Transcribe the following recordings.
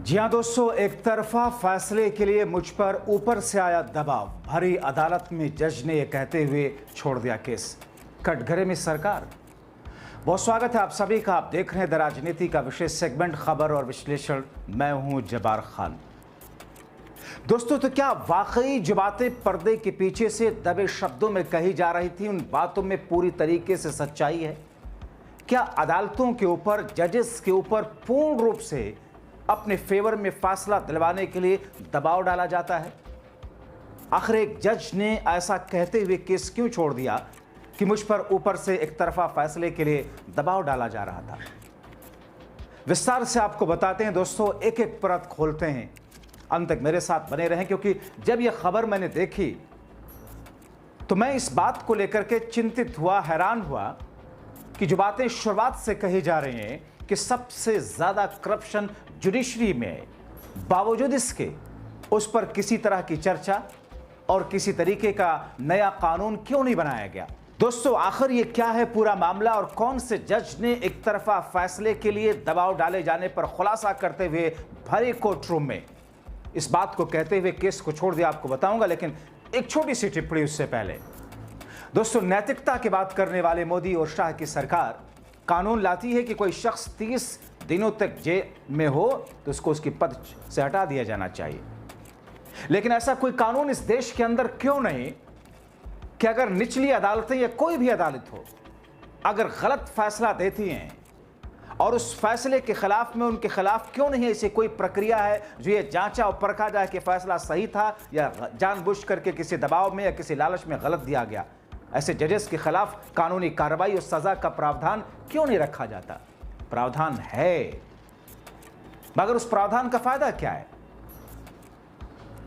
जी हाँ दोस्तों, एक तरफा फैसले के लिए मुझ पर ऊपर से आया दबाव। भरी अदालत में जज ने यह कहते हुए छोड़ दिया केस। कटघरे में सरकार। बहुत स्वागत है आप सभी का। आप देख रहे हैं द राजनीति का विशेष सेगमेंट खबर और विश्लेषण। मैं हूं जब्बार खान। दोस्तों, तो क्या वाकई जो बातें पर्दे के पीछे से दबे शब्दों में कही जा रही थी, उन बातों में पूरी तरीके से सच्चाई है? क्या अदालतों के ऊपर, जजेस के ऊपर पूर्ण रूप से अपने फेवर में फैसला दिलवाने के लिए दबाव डाला जाता है? आखिर एक जज ने ऐसा कहते हुए केस क्यों छोड़ दिया कि मुझ पर ऊपर से एक तरफा फैसले के लिए दबाव डाला जा रहा था? विस्तार से आपको बताते हैं दोस्तों, एक एक परत खोलते हैं। अंत तक मेरे साथ बने रहें, क्योंकि जब यह खबर मैंने देखी तो मैं इस बात को लेकर के चिंतित हुआ, हैरान हुआ कि जो बातें शुरुआत से कही जा रही हैं कि सबसे ज्यादा करप्शन जुडिशरी में है, बावजूद इसके उस पर किसी तरह की चर्चा और किसी तरीके का नया कानून क्यों नहीं बनाया गया? दोस्तों, आखिर ये क्या है पूरा मामला और कौन से जज ने एक तरफा फैसले के लिए दबाव डाले जाने पर खुलासा करते हुए भरे कोर्ट रूम में इस बात को कहते हुए केस को छोड़ दिया, आपको बताऊंगा। लेकिन एक छोटी सी टिप्पणी उससे पहले। दोस्तों, नैतिकता की बात करने वाले मोदी और शाह की सरकार कानून लाती है कि कोई शख्स 30 दिनों तक जेल में हो तो उसको उसकी पद से हटा दिया जाना चाहिए। लेकिन ऐसा कोई कानून इस देश के अंदर क्यों नहीं कि अगर निचली अदालतें या कोई भी अदालत हो, अगर गलत फैसला देती हैं और उस फैसले के खिलाफ में उनके खिलाफ क्यों नहीं ऐसी कोई प्रक्रिया है जो ये जांचा और परखा जाए कि फैसला सही था या जानबूझ करके किसी दबाव में या किसी लालच में गलत दिया गया? ऐसे जजेस के खिलाफ कानूनी कार्रवाई और सजा का प्रावधान क्यों नहीं रखा जाता? प्रावधान है, मगर उस प्रावधान का फायदा क्या है?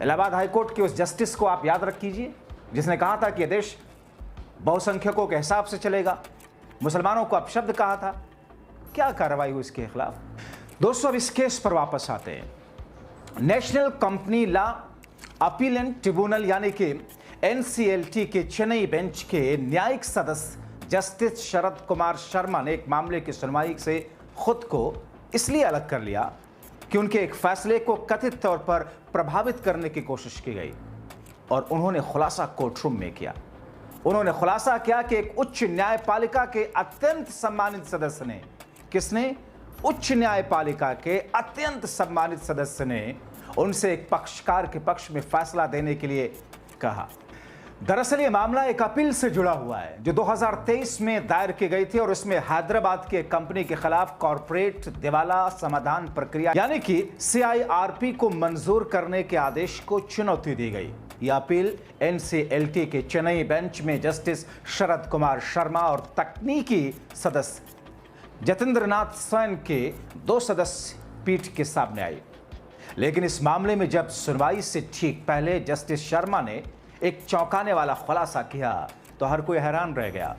इलाहाबाद हाईकोर्ट के उस जस्टिस को आप याद रख कीजिए, जिसने कहा था कि यह देश बहुसंख्यकों के हिसाब से चलेगा, मुसलमानों को अपशब्द कहा था। क्या कार्रवाई हुई इसके खिलाफ? दोस्तों, अब इस केस पर वापस आते हैं। National company law appellate tribunal यानी कि एनसीएलटी के चेन्नई बेंच के न्यायिक सदस्य जस्टिस शरद कुमार शर्मा ने एक मामले की सुनवाई से खुद को इसलिए अलग कर लिया कि उनके एक फैसले को कथित तौर पर प्रभावित करने की कोशिश की गई और उन्होंने खुलासा कोर्टरूम में किया। उन्होंने खुलासा किया कि एक उच्च न्यायपालिका के अत्यंत सम्मानित सदस्य ने, किसने? उच्च न्यायपालिका के अत्यंत सम्मानित सदस्य ने उनसे एक पक्षकार के पक्ष में फैसला देने के लिए कहा। दरअसल ये मामला एक अपील से जुड़ा हुआ है जो 2023 में दायर की गई थी और इसमें हैदराबाद की एक कंपनी के खिलाफ कॉर्पोरेट दिवाला समाधान प्रक्रिया यानी कि CIRP को मंजूर करने के आदेश को चुनौती दी गई। यह अपील NCLT के चेन्नई बेंच में जस्टिस शरद कुमार शर्मा और तकनीकी सदस्य जतेंद्र नाथ स्वयं के 2 सदस्य पीठ के सामने आई। लेकिन इस मामले में जब सुनवाई से ठीक पहले जस्टिस शर्मा ने एक चौंकाने वाला खुलासा किया तो हर कोई हैरान रह गया।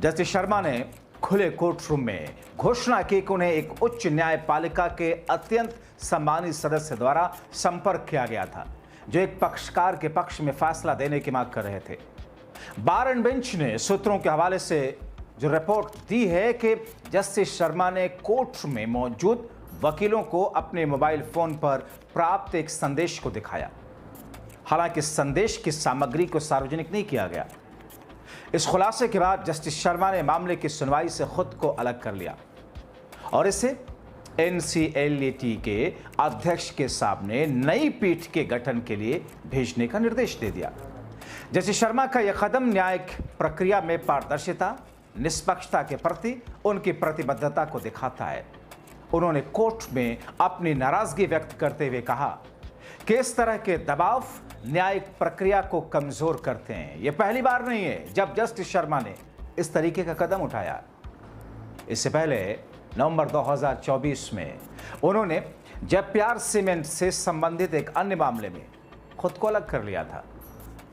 जस्टिस शर्मा ने खुले कोर्ट रूम में घोषणा की कि उन्हें एक उच्च न्यायपालिका के अत्यंत सम्मानित सदस्य द्वारा संपर्क किया गया था जो एक पक्षकार के पक्ष में फैसला देने की मांग कर रहे थे। बार एंड बेंच ने सूत्रों के हवाले से जो रिपोर्ट दी है कि जस्टिस शर्मा ने कोर्ट में मौजूद वकीलों को अपने मोबाइल फोन पर प्राप्त एक संदेश को दिखाया। हालांकि संदेश की सामग्री को सार्वजनिक नहीं किया गया। इस खुलासे के बाद जस्टिस शर्मा ने मामले की सुनवाई से खुद को अलग कर लिया और इसे NCLT के अध्यक्ष के सामने नई पीठ के गठन के लिए भेजने का निर्देश दे दिया। जस्टिस शर्मा का यह कदम न्यायिक प्रक्रिया में पारदर्शिता, निष्पक्षता के प्रति उनकी प्रतिबद्धता को दिखाता है। उन्होंने कोर्ट में अपनी नाराजगी व्यक्त करते हुए कहा कि इस तरह के दबाव न्यायिक प्रक्रिया को कमजोर करते हैं। यह पहली बार नहीं है जब जस्टिस शर्मा ने इस तरीके का कदम उठाया। इससे पहले नवंबर 2024 में उन्होंने जयप्यार सीमेंट से संबंधित एक अन्य मामले में खुद को अलग कर लिया था,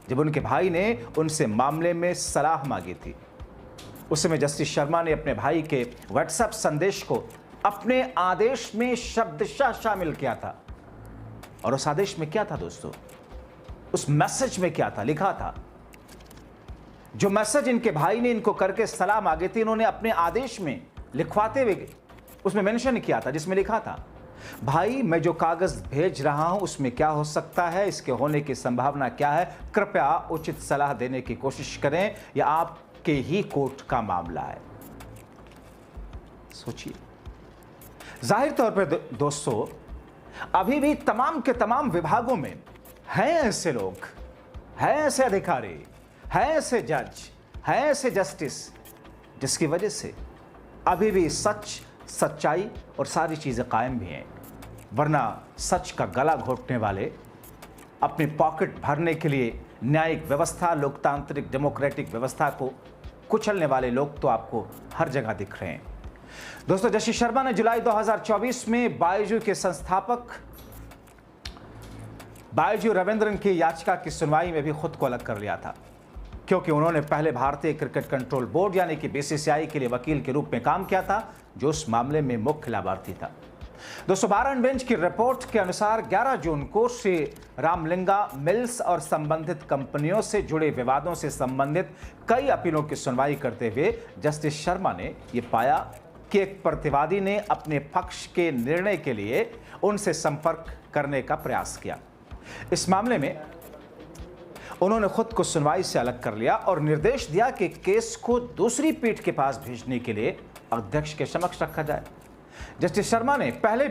जब उनके भाई ने उनसे मामले में सलाह मांगी थी। उस समय जस्टिस शर्मा ने अपने भाई के व्हाट्सएप संदेश को अपने आदेश में शब्दशः शामिल किया था। और उस आदेश में क्या था दोस्तों? उस मैसेज में क्या था? लिखा था, जो मैसेज इनके भाई ने इनको करके सलाह मांगी थी, इन्होंने अपने आदेश में लिखवाते हुए उसमें मेंशन किया था, जिसमें लिखा था भाई मैं जो कागज भेज रहा हूं उसमें क्या हो सकता है, इसके होने की संभावना क्या है, कृपया उचित सलाह देने की कोशिश करें, यह आपके ही कोर्ट का मामला है। सोचिए, जाहिर तौर पर दोस्तों अभी भी तमाम के तमाम विभागों में हैं ऐसे लोग, हैं ऐसे अधिकारी, हैं ऐसे जज, हैं ऐसे जस्टिस, जिसकी वजह से अभी भी सच, सच्चाई और सारी चीजें कायम भी हैं। वरना सच का गला घोटने वाले, अपनी पॉकेट भरने के लिए न्यायिक व्यवस्था, लोकतांत्रिक डेमोक्रेटिक व्यवस्था को कुचलने वाले लोग तो आपको हर जगह दिख रहे हैं। दोस्तों, जस्टिस शर्मा ने जुलाई 2024 में बायजू के संस्थापक बायजू रविंद्रन की याचिका की सुनवाई में भी खुद को अलग कर लिया था, क्योंकि उन्होंने पहले भारतीय क्रिकेट कंट्रोल बोर्ड यानी कि बीसीसीआई के लिए वकील के रूप में काम किया था, जो उस मामले में मुख्य लाभार्थी था। दोस्तों, बारन बेंच की रिपोर्ट के अनुसार 11 जून को श्री रामलिंगा मिल्स और संबंधित कंपनियों से जुड़े विवादों से संबंधित कई अपीलों की सुनवाई करते हुए जस्टिस शर्मा ने यह पाया कि एक प्रतिवादी ने अपने पक्ष के निर्णय के लिए उनसे संपर्क करने का प्रयास किया। इस मामले में उन्होंने खुद को सुनवाई से अलग कर लिया और निर्देश दिया कि केस को दूसरी पीठ के पास भेजने के लिए अध्यक्ष के समक्ष रखा जाए। जस्टिस शर्मा ने पहले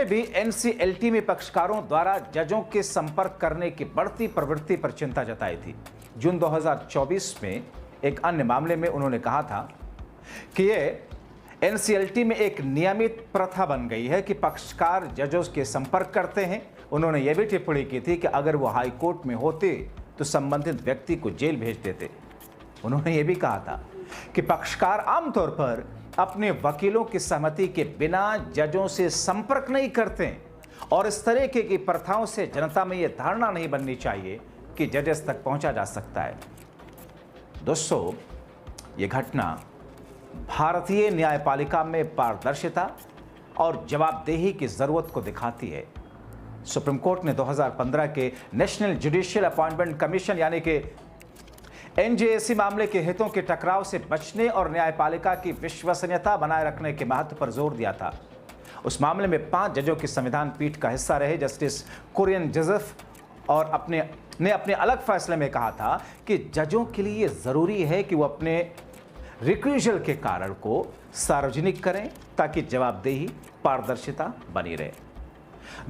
भी एनसीएलटी में पक्षकारों द्वारा जजों के संपर्क करने की बढ़ती प्रवृत्ति पर चिंता जताई थी। जून 2024 में एक अन्य मामले में उन्होंने कहा था कि यह एनसीएलटी में एक नियमित प्रथा बन गई है कि पक्षकार जजों के संपर्क करते हैं। उन्होंने यह भी टिप्पणी की थी कि अगर वो हाई कोर्ट में होते तो संबंधित व्यक्ति को जेल भेज देते। उन्होंने यह भी कहा था कि पक्षकार आमतौर पर अपने वकीलों की सहमति के बिना जजों से संपर्क नहीं करते और इस तरह की प्रथाओं से जनता में यह धारणा नहीं बननी चाहिए कि जजेस तक पहुंचा जा सकता है। दोस्तों, यह घटना भारतीय न्यायपालिका में पारदर्शिता और जवाबदेही की जरूरत को दिखाती है। सुप्रीम कोर्ट ने 2015 के नेशनल जुडिशियल अपॉइंटमेंट कमीशन यानी कि एनजेएसी मामले के हितों के टकराव से बचने और न्यायपालिका की विश्वसनीयता बनाए रखने के महत्व पर जोर दिया था। उस मामले में 5 जजों की संविधान पीठ का हिस्सा रहे जस्टिस कुरियन जोसेफ और अपने अलग फैसले में कहा था कि जजों के लिए यह जरूरी है कि वो अपने रिक्यूजल के कारण को सार्वजनिक करें ताकि जवाबदेही, पारदर्शिता बनी रहे।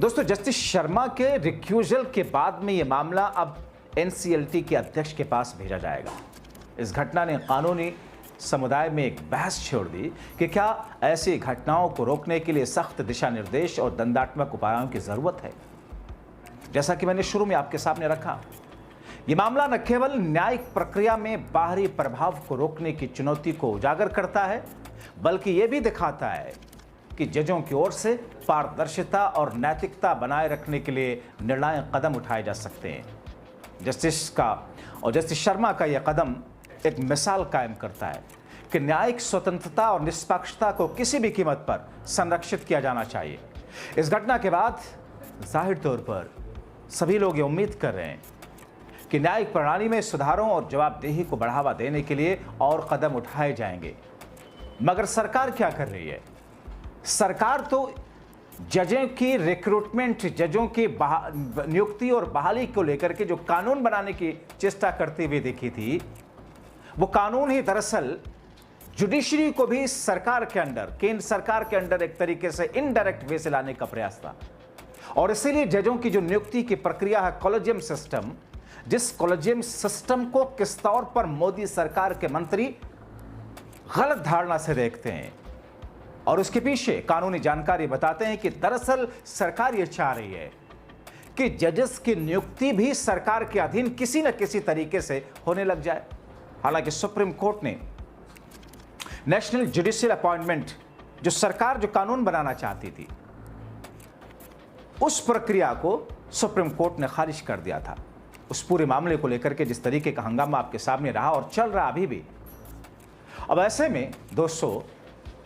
दोस्तों, जस्टिस शर्मा के रिक्यूजल के बाद में यह मामला अब एनसीएलटी के अध्यक्ष के पास भेजा जाएगा। इस घटना ने कानूनी समुदाय में एक बहस छेड़ दी कि क्या ऐसी घटनाओं को रोकने के लिए सख्त दिशा निर्देश और दंडात्मक उपायों की जरूरत है। जैसा कि मैंने शुरू में आपके सामने रखा, यह मामला न केवल न्यायिक प्रक्रिया में बाहरी प्रभाव को रोकने की चुनौती को उजागर करता है, बल्कि यह भी दिखाता है कि जजों की ओर से पारदर्शिता और नैतिकता बनाए रखने के लिए निर्णायक कदम उठाए जा सकते हैं। जस्टिस शर्मा का यह कदम एक मिसाल कायम करता है कि न्यायिक स्वतंत्रता और निष्पक्षता को किसी भी कीमत पर संरक्षित किया जाना चाहिए। इस घटना के बाद जाहिर तौर पर सभी लोग ये उम्मीद कर रहे हैं कि न्यायिक प्रणाली में सुधारों और जवाबदेही को बढ़ावा देने के लिए और कदम उठाए जाएंगे। मगर सरकार क्या कर रही है? सरकार तो जजों की रिक्रूटमेंट, जजों की नियुक्ति और बहाली को लेकर के जो कानून बनाने की चेष्टा करती हुई दिखी थी, वो कानून ही दरअसल जुडिशरी को भी सरकार के अंडर, केंद्र सरकार के अंडर एक तरीके से इनडायरेक्ट वे से लाने का प्रयास था। और इसीलिए जजों की जो नियुक्ति की प्रक्रिया है, कॉलेजियम सिस्टम, जिस कॉलेजियम सिस्टम को किस तौर पर मोदी सरकार के मंत्री गलत धारणा से देखते हैं और उसके पीछे कानूनी जानकारी बताते हैं कि दरअसल सरकार यह चाह रही है कि जजेस की नियुक्ति भी सरकार के अधीन किसी न किसी तरीके से होने लग जाए। हालांकि सुप्रीम कोर्ट ने नेशनल जुडिशियल अपॉइंटमेंट, जो सरकार जो कानून बनाना चाहती थी, उस प्रक्रिया को सुप्रीम कोर्ट ने खारिज कर दिया था। उस पूरे मामले को लेकर के जिस तरीके का हंगामा आपके सामने रहा और चल रहा अभी भी। अब ऐसे में दोस्तों,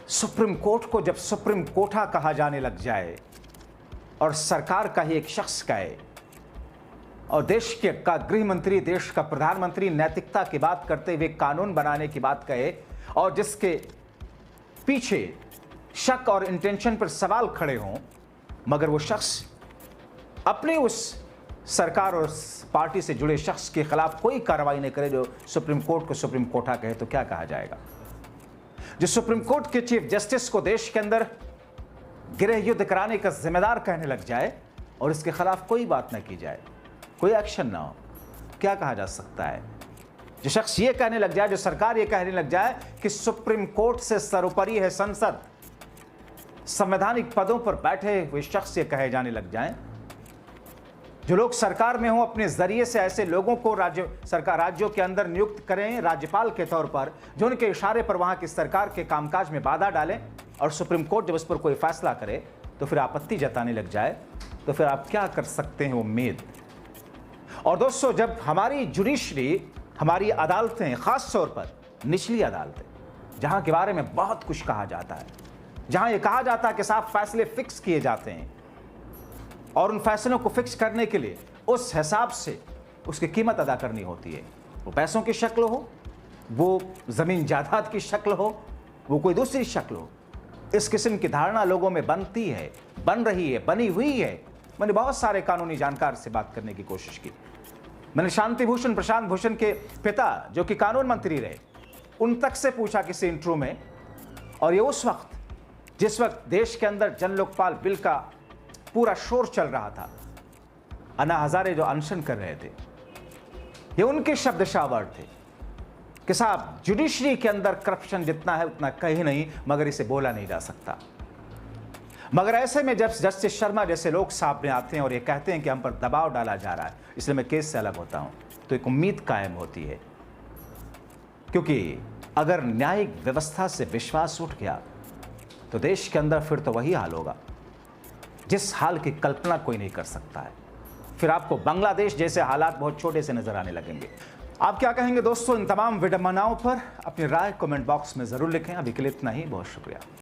सुप्रीम कोर्ट को जब सुप्रीम कोठा कहा जाने लग जाए और सरकार का ही एक शख्स कहे और देश के का गृह मंत्री, देश का प्रधानमंत्री नैतिकता की बात करते हुए कानून बनाने की बात कहे और जिसके पीछे शक और इंटेंशन पर सवाल खड़े हों, मगर वो शख्स अपने उस सरकार और पार्टी से जुड़े शख्स के खिलाफ कोई कार्रवाई नहीं करे जो सुप्रीम कोर्ट को सुप्रीम कोर्टा कहे, तो क्या कहा जाएगा? जो सुप्रीम कोर्ट के चीफ जस्टिस को देश के अंदर गृह युद्ध कराने का जिम्मेदार कहने लग जाए और इसके खिलाफ कोई बात न की जाए, कोई एक्शन ना हो, क्या कहा जा सकता है? जो शख्स ये कहने लग जाए, जो सरकार ये कहने लग जाए कि सुप्रीम कोर्ट से सर्वोपरि है संसद, संवैधानिक पदों पर बैठे हुए शख्स ये कहे जाने लग जाएं, जो लोग सरकार में हों अपने जरिए से ऐसे लोगों को राज्यों के अंदर नियुक्त करें राज्यपाल के तौर पर, जो उनके इशारे पर वहां की सरकार के कामकाज में बाधा डालें, और सुप्रीम कोर्ट जब उस पर कोई फैसला करे तो फिर आपत्ति जताने लग जाए, तो फिर आप क्या कर सकते हैं उम्मीद? और दोस्तों, जब हमारी जुडिशरी, हमारी अदालतें, खास तौर पर निचली अदालतें, जहां के बारे में बहुत कुछ कहा जाता है, जहां यह कहा जाता है कि साफ फैसले फिक्स किए जाते हैं और उन फैसलों को फिक्स करने के लिए उस हिसाब से उसकी कीमत अदा करनी होती है, वो पैसों की शक्ल हो, वो ज़मीन जायदाद की शक्ल हो, वो कोई दूसरी शक्ल हो, इस किस्म की धारणा लोगों में बनती है, बन रही है, बनी हुई है। मैंने बहुत सारे कानूनी जानकार से बात करने की कोशिश की। मैंने शांति भूषण, प्रशांत भूषण के पिता जो कि कानून मंत्री रहे, उन तक से पूछा किसी इंटरव्यू में, और ये उस वक्त जिस वक्त देश के अंदर जन लोकपाल बिल का पूरा शोर चल रहा था, अन्ना हजारे जो अनशन कर रहे थे, ये उनके शब्दशावर थे कि साहब जुडिशरी के अंदर करप्शन जितना है उतना कहीं नहीं, मगर इसे बोला नहीं जा सकता। मगर ऐसे में जब जस्टिस शर्मा जैसे लोग सामने आते हैं और ये कहते हैं कि हम पर दबाव डाला जा रहा है, इसलिए मैं केस से अलग होता हूं, तो एक उम्मीद कायम होती है। क्योंकि अगर न्यायिक व्यवस्था से विश्वास उठ गया तो देश के अंदर फिर तो वही हाल होगा जिस हाल की कल्पना कोई नहीं कर सकता है। फिर आपको बांग्लादेश जैसे हालात बहुत छोटे से नजर आने लगेंगे। आप क्या कहेंगे दोस्तों इन तमाम विडंबनाओं पर? अपनी राय कमेंट बॉक्स में जरूर लिखें। अभी के लिए इतना ही, बहुत शुक्रिया।